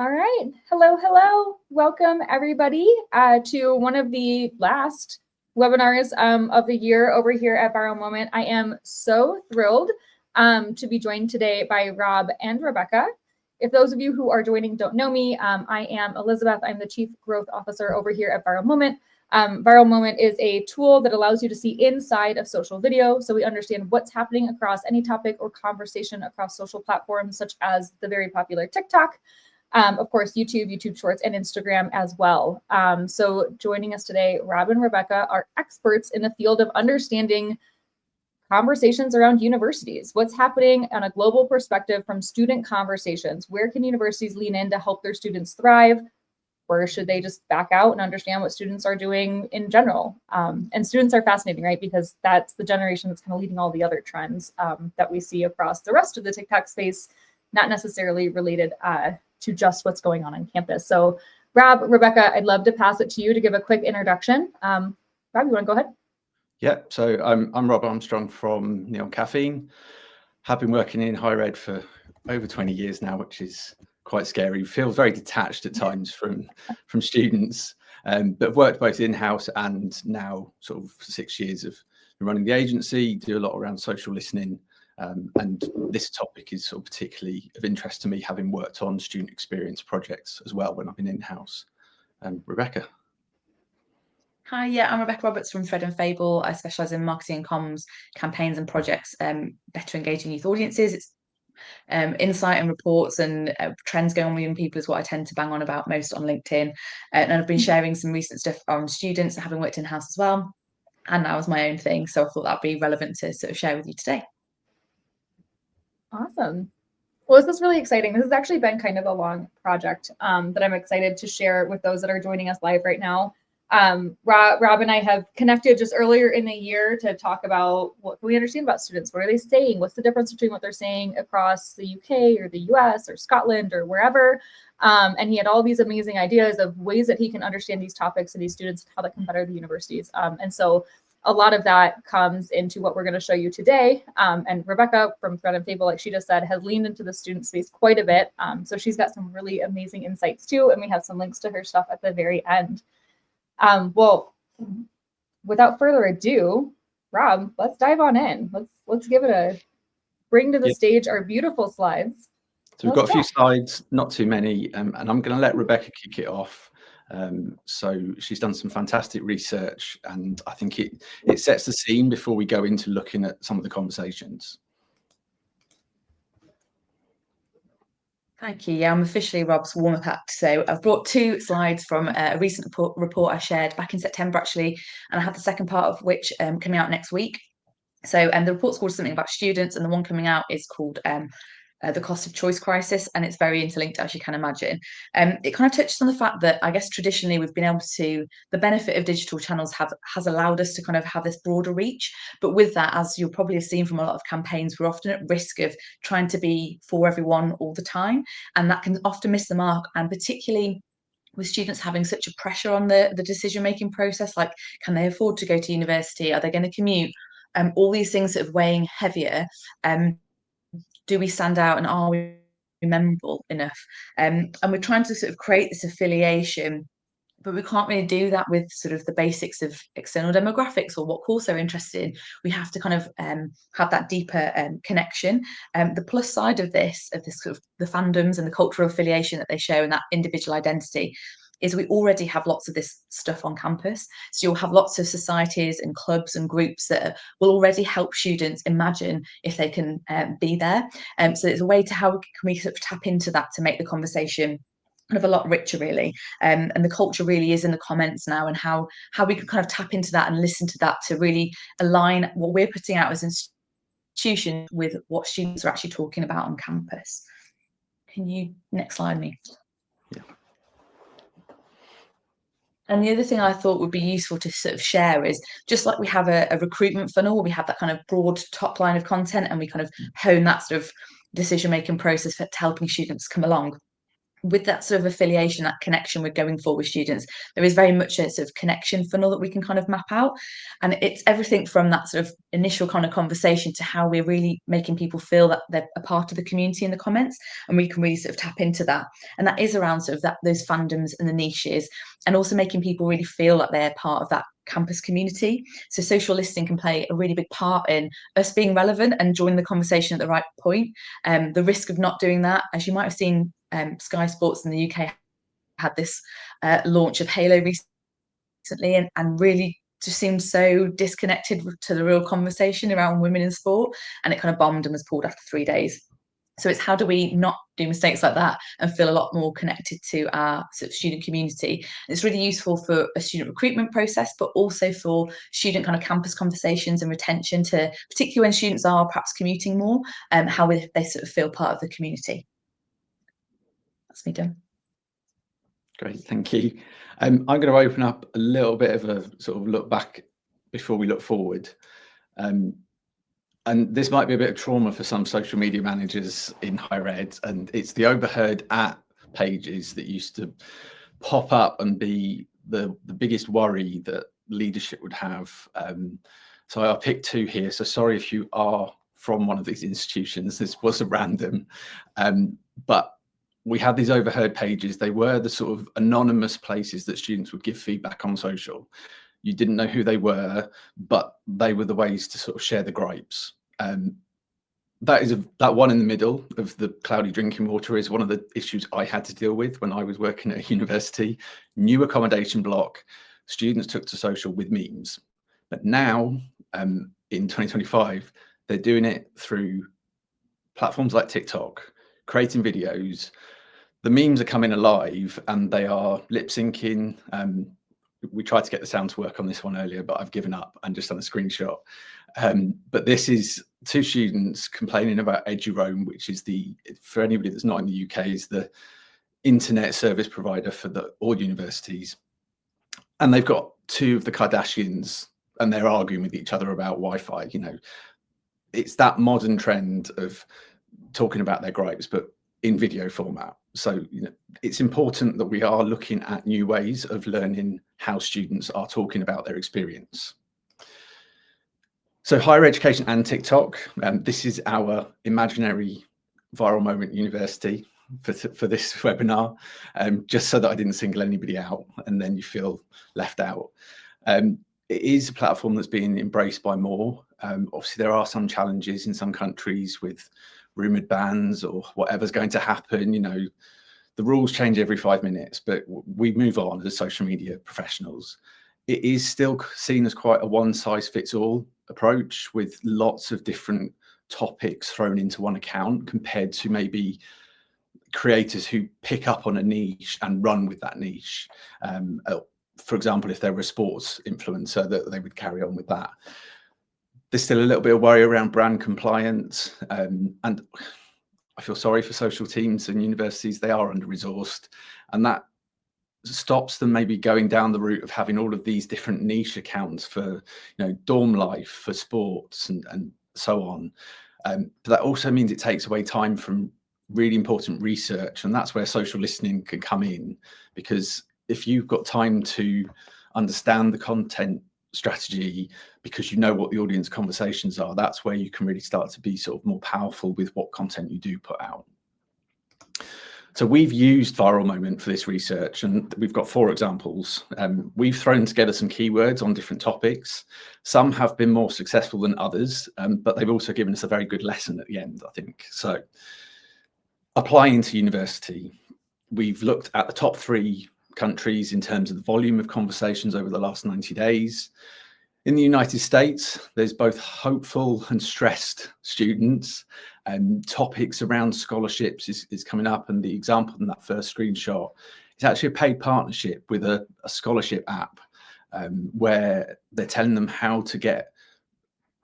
All right. Hello, hello. Welcome, everybody, to one of the last webinars of the year over here at Viral Moment. I am so thrilled to be joined today by Rob and Rebecca. If those of you who are joining don't know me, I am Elizabeth. I'm the Chief Growth Officer over here at Viral Moment. Viral Moment is a tool that allows you to see inside of social video, so we understand what's happening across any topic or conversation across social platforms, such as the very popular TikTok. Of course, YouTube Shorts, and Instagram as well. So joining us today, Rob and Rebecca are experts in the field of understanding conversations around universities. What's happening on a global perspective from student conversations? Where can universities lean in to help their students thrive? Or should they just back out and understand what students are doing in general? And students are fascinating, right? Because that's the generation that's kind of leading all the other trends that we see across the rest of the TikTok space, not necessarily related to just what's going on campus. So Rob, Rebecca, I'd love to pass it to you to give a quick introduction. Rob, you want to go ahead? Yeah, so I'm Rob Armstrong from Neon Caffeine. Have been working in higher ed for over 20 years now, which is quite scary. Feel very detached at times from students, but worked both in-house and now sort of 6 years of running the agency, do a lot around social listening. And this topic is sort of particularly of interest to me, having worked on student experience projects as well when I've been in-house. Rebecca. Hi, yeah, I'm Rebecca Roberts from Thread and Fable. I specialise in marketing and comms, campaigns and projects, better engaging youth audiences. It's insight and reports and trends going on with young people is what I tend to bang on about most on LinkedIn. And I've been sharing some recent stuff on students, having worked in-house as well, and now as my own thing. So I thought that'd be relevant to sort of share with you today. Awesome. Well, this is really exciting. This has actually been kind of a long project that I'm excited to share with those that are joining us live right now. Rob and I have connected just earlier in the year to talk about what can we understand about students? What are they saying? What's the difference between what they're saying across the UK or the US or Scotland or wherever? And he had all these amazing ideas of ways that he can understand these topics and these students, how that can better the universities. And so a lot of that comes into what we're going to show you today. And Rebecca from Thread and Fable, like she just said, has leaned into the student space quite a bit. So she's got some really amazing insights too. And we have some links to her stuff at the very end. Well, without further ado, Rob, let's dive on in. Let's give it a bring to the stage our beautiful slides. So we've got a few slides, not too many, and I'm going to let Rebecca kick it off. So she's done some fantastic research, and I think it sets the scene before we go into looking at some of the conversations. Thank you. Yeah, I'm officially Rob's warm-up act. So I've brought two slides from a recent report I shared back in September, actually, and I have the second part of which coming out next week. So the report's called something about students, and the one coming out is called the cost of choice crisis, and it's very interlinked, as you can imagine. It kind of touches on the fact that I guess traditionally we've been able to, the benefit of digital channels has allowed us to kind of have this broader reach, but with that, as you'll probably have seen from a lot of campaigns, we're often at risk of trying to be for everyone all the time, and that can often miss the mark, and particularly with students having such a pressure on the decision-making process, like can they afford to go to university, are they going to commute, all these things sort of weighing heavier. Do we stand out and are we memorable enough? And we're trying to sort of create this affiliation, but we can't really do that with sort of the basics of external demographics or what course they're interested in. We have to kind of have that deeper connection. The plus side of this sort of the fandoms and the cultural affiliation that they show and that individual identity is we already have lots of this stuff on campus. So you'll have lots of societies and clubs and groups that will already help students imagine if they can be there. So it's a way to how can we sort of tap into that to make the conversation kind of a lot richer, really. And the culture really is in the comments now, and how we can kind of tap into that and listen to that to really align what we're putting out as institutions with what students are actually talking about on campus. Can you next slide me? Yeah. And the other thing I thought would be useful to sort of share is just like we have a recruitment funnel where we have that kind of broad top line of content and we kind of hone that sort of decision-making process for helping students come along. with that sort of affiliation, that connection we're going for with students, there is very much a sort of connection funnel that we can kind of map out. And it's everything from that sort of initial kind of conversation to how we're really making people feel that they're a part of the community in the comments. And we can really sort of tap into that. And that is around sort of those fandoms and the niches, and also making people really feel like they're part of that campus community. So social listening can play a really big part in us being relevant and joining the conversation at the right point. The risk of not doing that, as you might have seen, Sky Sports in the UK had this launch of Halo recently, and really just seemed so disconnected to the real conversation around women in sport, and it kind of bombed and was pulled after 3 days. So it's how do we not do mistakes like that and feel a lot more connected to our sort of student community. It's really useful for a student recruitment process, but also for student kind of campus conversations and retention, to particularly when students are perhaps commuting more, how they sort of feel part of the community. That's me done. Great, thank you. I'm going to open up a little bit of a sort of look back before we look forward. And this might be a bit of trauma for some social media managers in higher ed, and it's the overheard at pages that used to pop up and be the biggest worry that leadership would have. So I'll pick two here. So sorry if you are from one of these institutions, this was a random, but we had these overheard pages. They were the sort of anonymous places that students would give feedback on social. You didn't know who they were, but they were the ways to sort of share the gripes. That one in the middle of the cloudy drinking water is one of the issues I had to deal with when I was working at a university. New accommodation block, students took to social with memes. But now, in 2025, they're doing it through platforms like TikTok, creating videos. The memes are coming alive and they are lip syncing. We tried to get the sound to work on this one earlier, but I've given up and just done a screenshot. But this is two students complaining about EduRoam, which is for anybody that's not in the UK, is the internet service provider for all universities. And they've got two of the Kardashians and they're arguing with each other about Wi-Fi. You know, it's that modern trend of talking about their gripes, but in video format. So, you know, it's important that we are looking at new ways of learning how students are talking about their experience. So higher education and TikTok, this is our imaginary viral moment university for this webinar, just so that I didn't single anybody out and then you feel left out. It is a platform that's being embraced by more. Obviously, there are some challenges in some countries with rumored bans or whatever's going to happen. You know, the rules change every 5 minutes, but we move on as social media professionals. It is still seen as quite a one-size-fits-all approach with lots of different topics thrown into one account, compared to maybe creators who pick up on a niche and run with that niche. For example, if they were a sports influencer, that they would carry on with that. There's still a little bit of worry around brand compliance, and I feel sorry for social teams and universities. They are under-resourced, and that stops them maybe going down the route of having all of these different niche accounts for, you know, dorm life, for sports and so on. But that also means it takes away time from really important research, and that's where social listening can come in, because if you've got time to understand the content strategy because you know what the audience conversations are, that's where you can really start to be sort of more powerful with what content you do put out. So we've used Viral Moment for this research, and we've got 4 examples. We've thrown together some keywords on different topics. Some have been more successful than others, but they've also given us a very good lesson at the end, I think. So applying to university, we've looked at the top 3 countries in terms of the volume of conversations over the last 90 days. In the United States, there's both hopeful and stressed students, and topics around scholarships is coming up. And the example in that first screenshot is actually a paid partnership with a scholarship app, where they're telling them how to get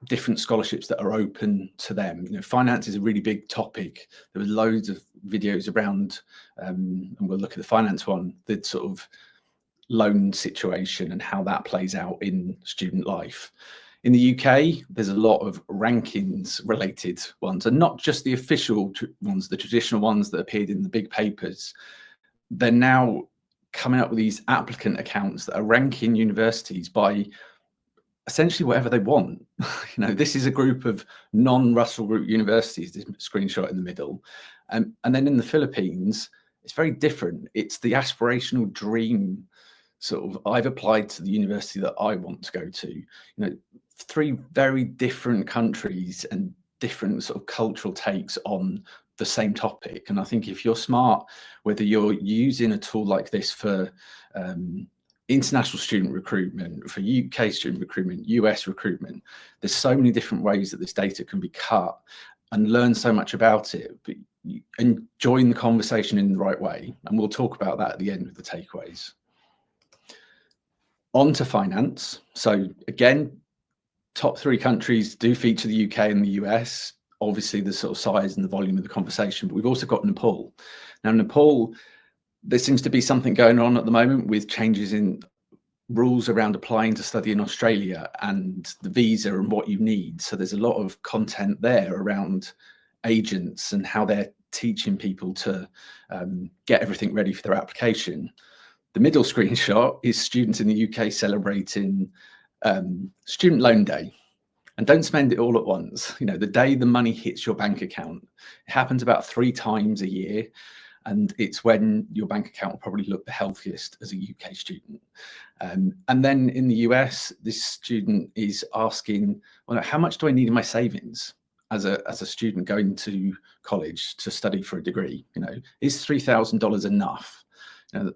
different scholarships that are open to them. You know, finance is a really big topic. There were loads of videos around, and we'll look at the finance one, the sort of loan situation and how that plays out in student life. In the UK, there's a lot of rankings related ones, and not just the official ones, the traditional ones that appeared in the big papers, they're now coming up with these applicant accounts that are ranking universities by essentially whatever they want. This is a group of non-Russell Group universities, this screenshot in the middle. And then in the Philippines, it's very different. It's the aspirational dream sort of, I've applied to the university that I want to go to. 3 very different countries and different sort of cultural takes on the same topic. And I think if you're smart, whether you're using a tool like this for international student recruitment, for UK student recruitment, US recruitment, there's so many different ways that this data can be cut and learn so much about it, and join the conversation in the right way. And we'll talk about that at the end with the takeaways. On to finance. So again, top 3 countries do feature the UK and the US. Obviously, the sort of size and the volume of the conversation, but we've also got Nepal. Now, Nepal, there seems to be something going on at the moment with changes in rules around applying to study in Australia and the visa and what you need. So there's a lot of content there around agents and how they're teaching people to get everything ready for their application. The middle screenshot is students in the UK celebrating Student Loan Day. And don't spend it all at once. The day the money hits your bank account, it happens about 3 times a year. And it's when your bank account will probably look the healthiest as a UK student. And then in the US, this student is asking, well, how much do I need in my savings as a student going to college to study for a degree? Is $3,000 enough?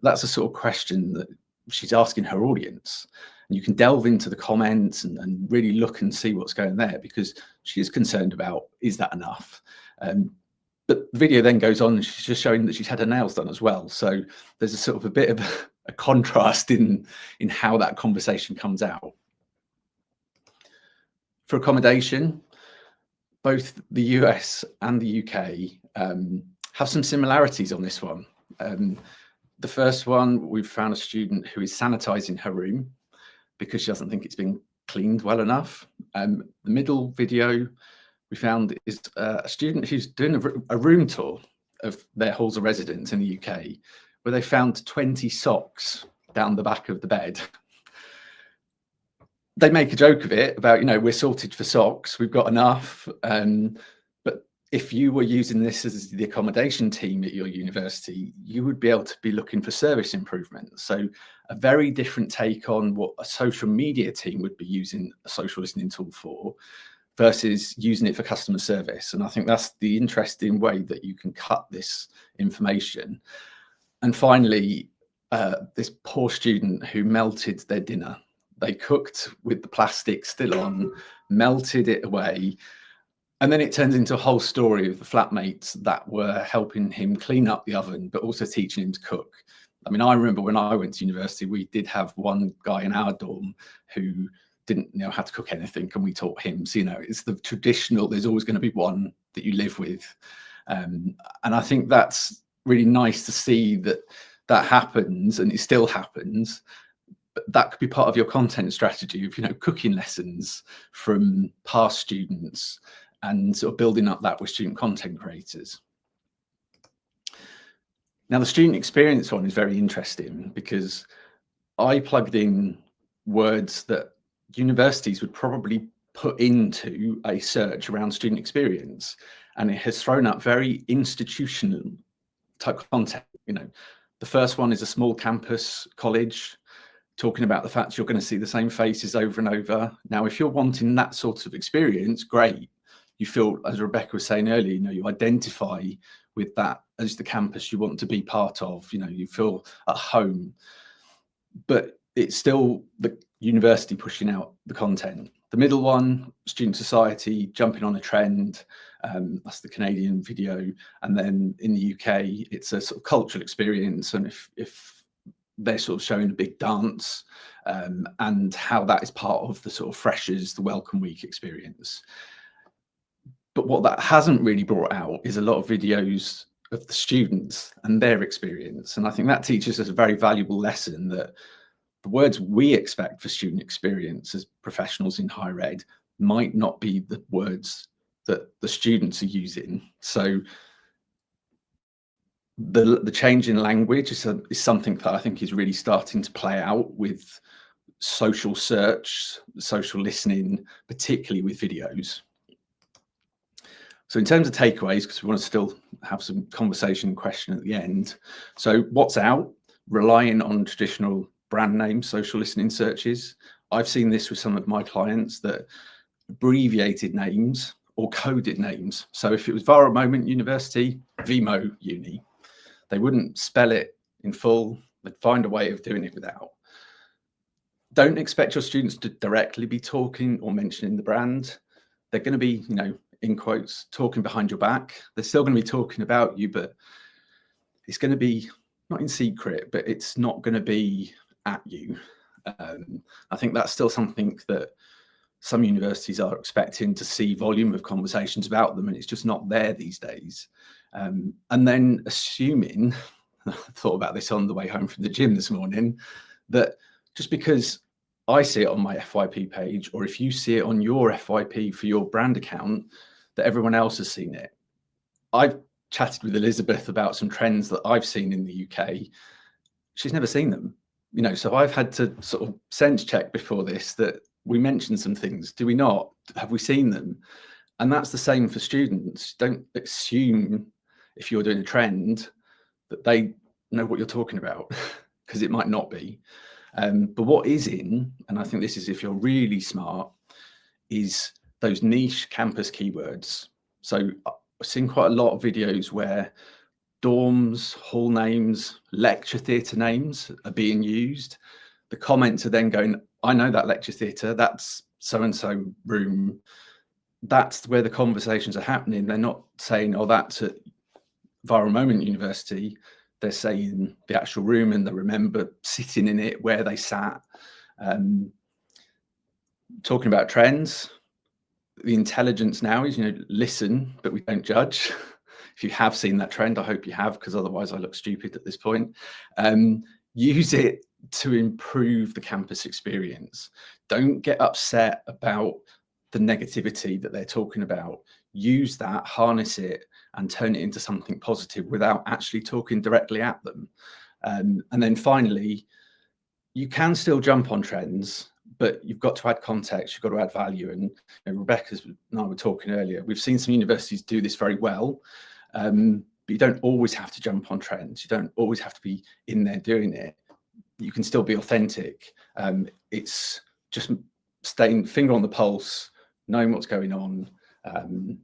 That's a sort of question that she's asking her audience. And you can delve into the comments and really look and see what's going there, because she is concerned about, is that enough? But the video then goes on and she's just showing that she's had her nails done as well. So there's a sort of a bit of a contrast in how that conversation comes out. For accommodation, both the US and the UK have some similarities on this one. The first one, we've found a student who is sanitizing her room because she doesn't think it's been cleaned well enough. The middle video we found is a student who's doing a room tour of their halls of residence in the UK, where they found 20 socks down the back of the bed. They make a joke of it about, we're sorted for socks, we've got enough. But if you were using this as the accommodation team at your university, you would be able to be looking for service improvements. So a very different take on what a social media team would be using a social listening tool for, versus using it for customer service. And I think that's the interesting way that you can cut this information. And finally, this poor student who melted their dinner. They cooked with the plastic still on, melted it away. And then it turns into a whole story of the flatmates that were helping him clean up the oven, but also teaching him to cook. I mean, I remember when I went to university, we did have one guy in our dorm who didn't know how to cook anything, and we taught him. So, it's the traditional, there's always going to be one that you live with. And I think that's really nice to see that happens, and it still happens. But that could be part of your content strategy of, cooking lessons from past students and sort of building up that with student content creators. Now, the student experience one is very interesting because I plugged in words that universities would probably put into a search around student experience, and it has thrown up very institutional type content. The first one is a small campus college talking about the fact you're going to see the same faces over and over. Now, if you're wanting that sort of experience, great. You feel, as Rebecca was saying earlier, you identify with that as the campus you want to be part of. You feel at home, but it's still the university pushing out the content. The middle one, student society jumping on a trend. That's the Canadian video. And then in the UK, it's a sort of cultural experience. And if they're sort of showing a big dance and how that is part of the sort of freshers, the welcome week experience. But what that hasn't really brought out is a lot of videos of the students and their experience. And I think that teaches us a very valuable lesson that the words we expect for student experience as professionals in higher ed might not be the words that the students are using. So the change in language is something that I think is really starting to play out with social search, social listening, particularly with videos. So in terms of takeaways, because we want to still have some conversation and question at the end. So what's out? Relying on traditional brand name social listening searches. I've seen this with some of my clients, that abbreviated names or coded names. So if it was Viral Moment University, VMO Uni, they wouldn't spell it in full. They'd find a way of doing it without. Don't expect your students to directly be talking or mentioning the brand. They're going to be, you know, in quotes, talking behind your back. They're still going to be talking about you, but it's going to be not in secret, but it's not going to be at you. I think that's still something that some universities are expecting to see volume of conversations about them, and it's just not there these days. And then assuming, I thought about this on the way home from the gym this morning, that just because I see it on my FYP page, or if you see it on your FYP for your brand account, that everyone else has seen it. I've chatted with Elizabeth about some trends that I've seen in the UK. She's never seen them, you know, so I've had to sort of sense check before this that we mentioned some things. Do we not? Have we seen them? And that's the same for students. Don't assume if you're doing a trend that they know what you're talking about, because it might not be. But what is in, and I think this is if you're really smart, is those niche campus keywords. So I've seen quite a lot of videos where dorms, hall names, lecture theatre names are being used. The comments are then going, I know that lecture theatre, that's so-and-so room. That's where the conversations are happening. They're not saying, oh, that's at Viral Moment University. They're saying the actual room, and they remember sitting in it, where they sat. Talking about trends, the intelligence now is, you know, listen, but we don't judge. If you have seen that trend, I hope you have, because otherwise I look stupid at this point. Use it to improve the campus experience. Don't get upset about the negativity that they're talking about. Use that, harness it, and turn it into something positive without actually talking directly at them. And then finally, you can still jump on trends, but you've got to add context, you've got to add value. And, you know, Rebecca and I were talking earlier, we've seen some universities do this very well, but you don't always have to jump on trends. You don't always have to be in there doing it. You can still be authentic. It's just staying finger on the pulse, knowing what's going on. And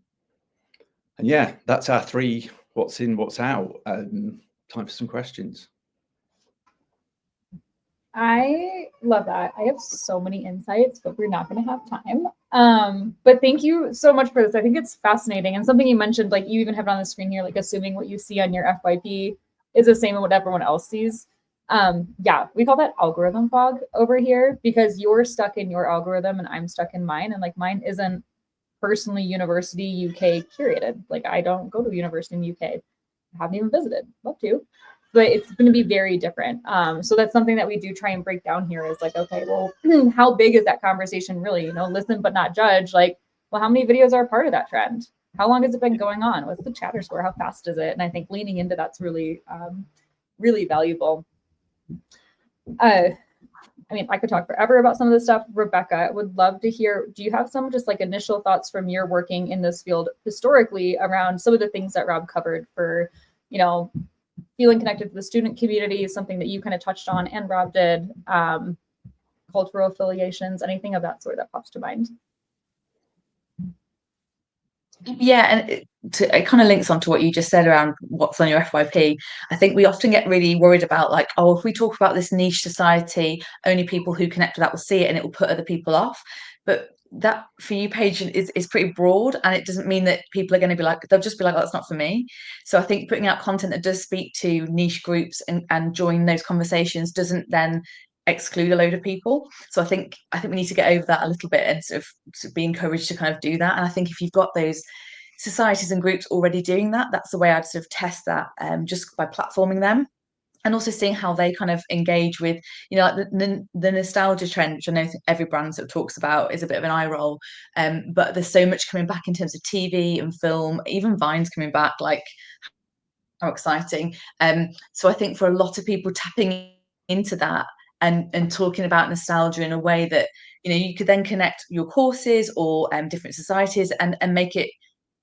yeah, that's our 3 what's in, what's out. Time for some questions. I love that. I have so many insights, but we're not going to have time. But thank you so much for this. I think it's fascinating. And something you mentioned, like you even have it on the screen here, like assuming what you see on your FYP is the same as what everyone else sees. Yeah, we call that algorithm fog over here, because you're stuck in your algorithm and I'm stuck in mine. And like mine isn't personally University UK curated. Like I don't go to a university in the UK. I haven't even visited. Love to. But it's going to be very different. So that's something that we do try and break down here is like, okay, well, how big is that conversation really? You know, listen but not judge. Like, well, how many videos are a part of that trend? How long has it been going on? What's the chatter score? How fast is it? And I think leaning into that's really, really valuable. I mean, I could talk forever about some of this stuff. Rebecca, would love to hear, do you have some just like initial thoughts from your working in this field historically around some of the things that Rob covered for, you know, feeling connected to the student community is something that you kind of touched on and Rob did, cultural affiliations, anything of that sort that pops to mind? Yeah, and it kind of links on to what you just said around what's on your FYP. I think we often get really worried about like, oh, if we talk about this niche society, only people who connect with that will see it and it will put other people off. But that For You page is pretty broad, and it doesn't mean that people are going to be like, they'll just be like, oh, that's not for me. So I think putting out content that does speak to niche groups and join those conversations doesn't then exclude a load of people. So I think we need to get over that a little bit and sort of be encouraged to kind of do that. And I think if you've got those societies and groups already doing that, that's the way I'd sort of test that, just by platforming them. And also seeing how they kind of engage with, you know, like the nostalgia trend, which I know every brand sort of talks about, is a bit of an eye roll. But there's so much coming back in terms of TV and film, even Vine's coming back. Like, how exciting. So I think for a lot of people, tapping into that and talking about nostalgia in a way that, you know, you could then connect your courses or different societies and make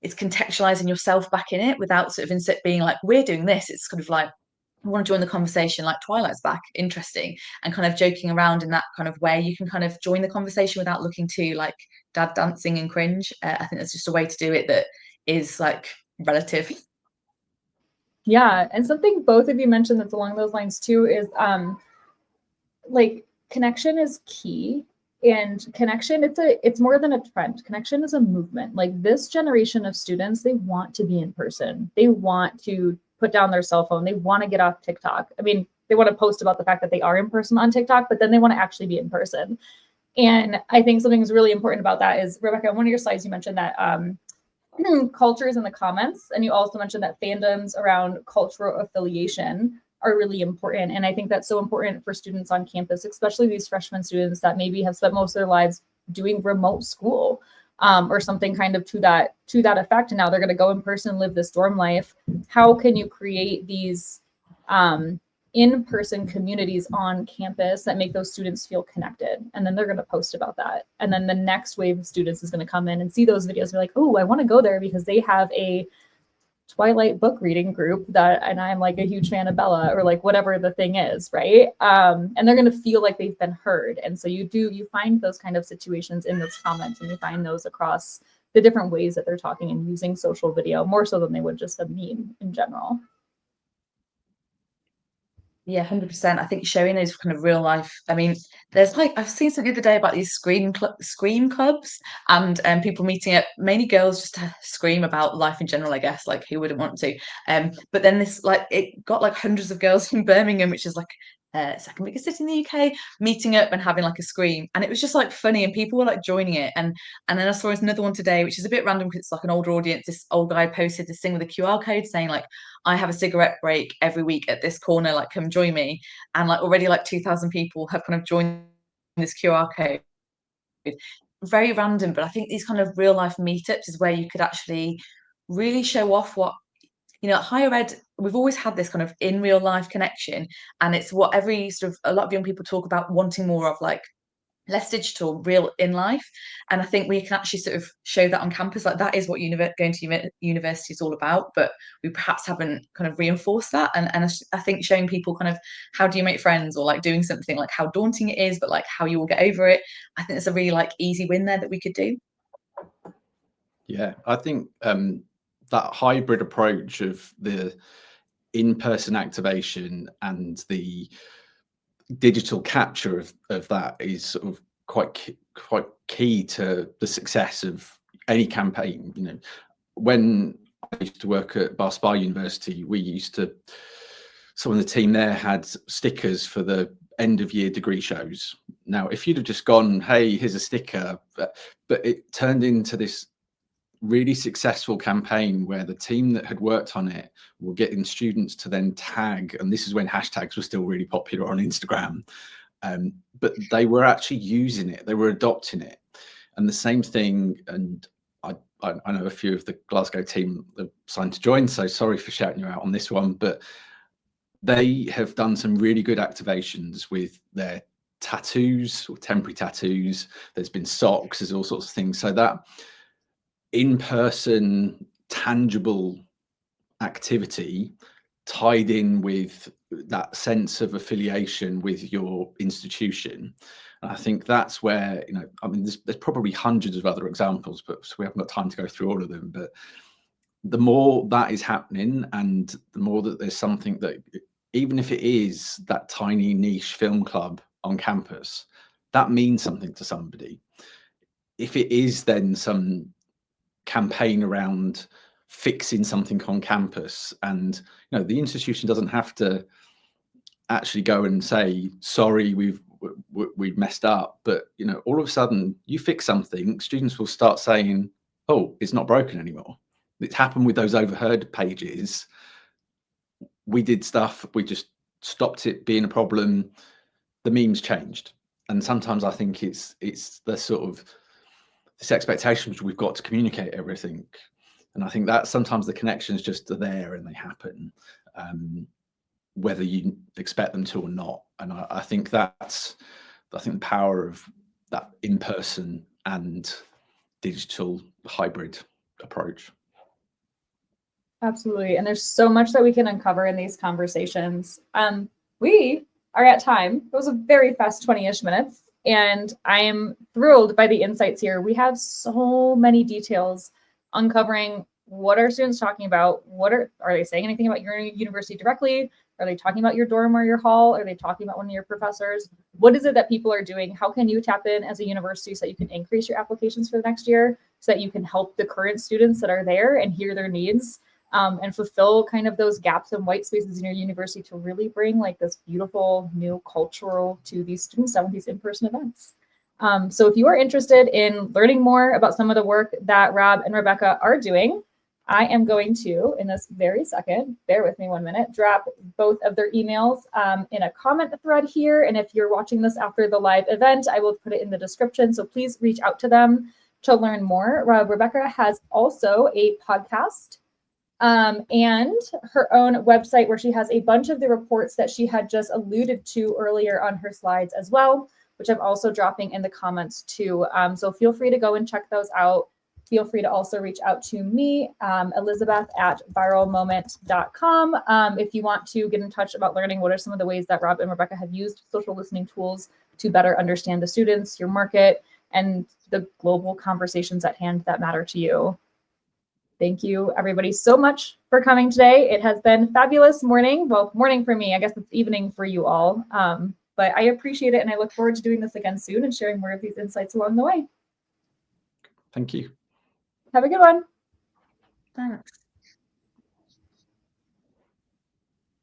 it's contextualizing yourself back in it without sort of being like, we're doing this. It's kind of like, I want to join the conversation, like Twilight's back, interesting, and kind of joking around in that kind of way. You can kind of join the conversation without looking too like dad dancing and cringe. I think that's just a way to do it that is like relative. Yeah, and something both of you mentioned that's along those lines too is like connection is key. And connection, it's more than a trend. Connection is a movement. Like this generation of students, they want to be in person. They want to put down their cell phone. They want to get off TikTok. I mean, they want to post about the fact that they are in person on TikTok, but then they want to actually be in person. And I think something that's really important about that is, Rebecca, on one of your slides, you mentioned that cultures in the comments, and you also mentioned that fandoms around cultural affiliation are really important. And I think that's so important for students on campus, especially these freshman students that maybe have spent most of their lives doing remote school or something kind of to that effect. And now they're going to go in person and live this dorm life. How can you create these in-person communities on campus that make those students feel connected? And then they're going to post about that. And then the next wave of students is going to come in and see those videos and be like, oh, I want to go there because they have a Twilight book reading group and I'm like a huge fan of Bella, or like whatever the thing is, right? And they're going to feel like they've been heard. And so you find those kind of situations in those comments, and you find those across the different ways that they're talking and using social video more so than they would just a meme in general. Yeah, 100%. I think showing those kind of real life. I mean, there's like, I've seen something the other day about these scream clubs and people meeting up, mainly girls, just to scream about life in general, I guess. Like, who wouldn't want to? But then this, like, it got like hundreds of girls in Birmingham, which is like second biggest city in the UK, meeting up and having like a scream, and it was just like funny, and people were like joining it. And then I saw another one today, which is a bit random because it's like an older audience. This old guy posted this thing with a QR code saying like, I have a cigarette break every week at this corner, like come join me. And like already like 2,000 people have kind of joined this QR code. Very random, but I think these kind of real life meetups is where you could actually really show off what, you know, higher ed, we've always had this kind of in real life connection, and it's what every sort of, a lot of young people talk about wanting more of, like less digital, real in life. And I think we can actually sort of show that on campus, like that is what going to university is all about, but we perhaps haven't kind of reinforced that. And I think showing people kind of how do you make friends, or like doing something, like how daunting it is, but like how you will get over it. I think it's a really like easy win there that we could do. Yeah, I think that hybrid approach of the in-person activation and the digital capture of that is sort of quite key to the success of any campaign. You know, when I used to work at Bath Spa University, some of the team there had stickers for the end of year degree shows. Now, if you'd have just gone, hey, here's a sticker, but it turned into this really successful campaign where the team that had worked on it were getting students to then tag, and this is when hashtags were still really popular on Instagram, but they were actually using it, they were adopting it. And the same thing, and I know a few of the Glasgow team have signed to join, so sorry for shouting you out on this one, but they have done some really good activations with their tattoos or temporary tattoos. There's been socks, there's all sorts of things. So that in-person tangible activity tied in with that sense of affiliation with your institution. And I think that's where, you know, I mean, there's probably hundreds of other examples, but we haven't got time to go through all of them. But the more that is happening, and the more that there's something that, even if it is that tiny niche film club on campus, that means something to somebody. If it is then some campaign around fixing something on campus, and you know, the institution doesn't have to actually go and say sorry, we've messed up, but you know, all of a sudden you fix something, students will start saying, oh, it's not broken anymore. It's happened with those overheard pages. We did stuff, we just stopped it being a problem, the memes changed. And sometimes I think it's the sort of this expectation which we've got to communicate everything And I think that sometimes the connections just are there and they happen, whether you expect them to or not. And I think that's, the power of that in-person and digital hybrid approach. Absolutely. And there's so much that we can uncover in these conversations. We are at time. It was a very fast 20-ish minutes, and I am thrilled by the insights here. We have so many details uncovering what are students talking about? Are they saying anything about your university directly? Are they talking about your dorm or your hall? Are they talking about one of your professors? What is it that people are doing? How can you tap in as a university so that you can increase your applications for the next year, so that you can help the current students that are there and hear their needs, and fulfill kind of those gaps and white spaces in your university to really bring like this beautiful new cultural to these students down with these in-person events. So if you are interested in learning more about some of the work that Rob and Rebecca are doing, I am going to, in this very second, bear with me 1 minute, drop both of their emails in a comment thread here. And if you're watching this after the live event, I will put it in the description. So please reach out to them to learn more. Rebecca has also a podcast and her own website where she has a bunch of the reports that she had just alluded to earlier on her slides as well, which I'm also dropping in the comments too. So feel free to go and check those out. Feel free to also reach out to me, Elizabeth@viralmoment.com. If you want to get in touch about learning what are some of the ways that Rob and Rebecca have used social listening tools to better understand the students, your market, and the global conversations at hand that matter to you. Thank you, everybody, so much for coming today. It has been fabulous morning. Well, morning for me. I guess it's evening for you all. But I appreciate it, and I look forward to doing this again soon and sharing more of these insights along the way. Thank you. Have a good one. Thanks.